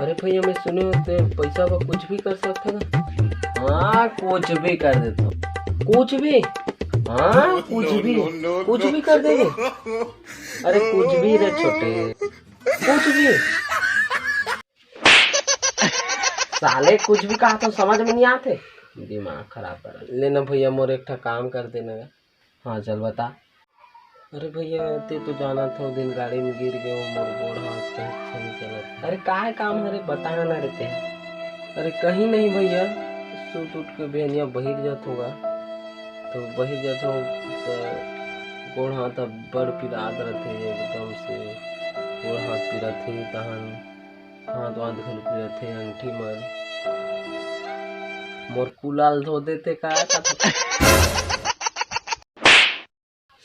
अरे भैया मैं सुने होते पैसा पर कुछ भी कर सकता ना। हाँ कुछ भी कर देता हूँ, कुछ भी। हाँ कुछ भी कर देंगे। अरे कुछ भी रे छोटे, कुछ भी। साले कुछ भी कहा तो समझ में नहीं आते, दिमाग खराब कर लेना भैया। मोर एक ठा काम कर देना। हाँ चल बता। अरे भैया ते तो जाना था दिन गाड़ी में गिर गए, मोर गोड़ हाथ कहीं अच्छा नहीं चला। अरे का है काम है रे, बता ना रहते हैं। अरे कहीं नहीं भैया, सूट उठ के बहनिया बहिर जात होगा, तो बहिर जात हो तो गोड़ हाथ अब बड़ पिरात रहते एकदम से। गोड़ हाथ पिरत थे तहन हाथ वाथ घल पिरत थे, अंठी मर मोर कुलाल धो देते का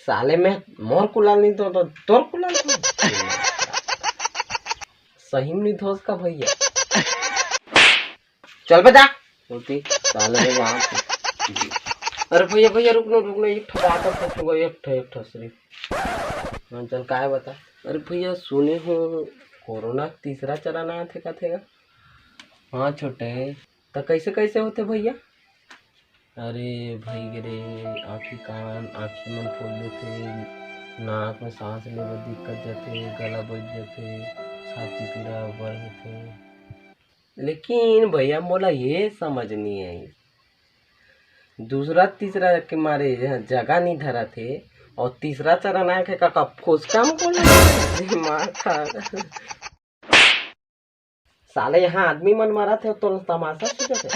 साले में। मोर कुलाल नहीं तो तोर कुलाल धो सही में नहीं धोस का भैया। चल बजा होती साले में वहां। अरे भैया भैया रुकना एक ठो बात पूछूंगा, एक ठो सिर्फ। हाँ चल का है बता। अरे भैया सुने हो कोरोना तीसरा चरण आया थे का थे। हाँ छोटे तो कैसे कैसे होते भैया। अरे भाई रे आँखी कान आँखी मन फूल लेते, नाक में सांस ले में दिक्कत जाते, गला बैठ जाते, छाती पीड़ा बढ़ जाते। लेकिन भैया मोला ये समझ नहीं आई, दूसरा तीसरा के मारे जगह नहीं धरा थे और तीसरा चरण आया का फुसका में कौन दिमाग खा। साले यहाँ आदमी मन मारा थे तो तमाशा सीखे थे।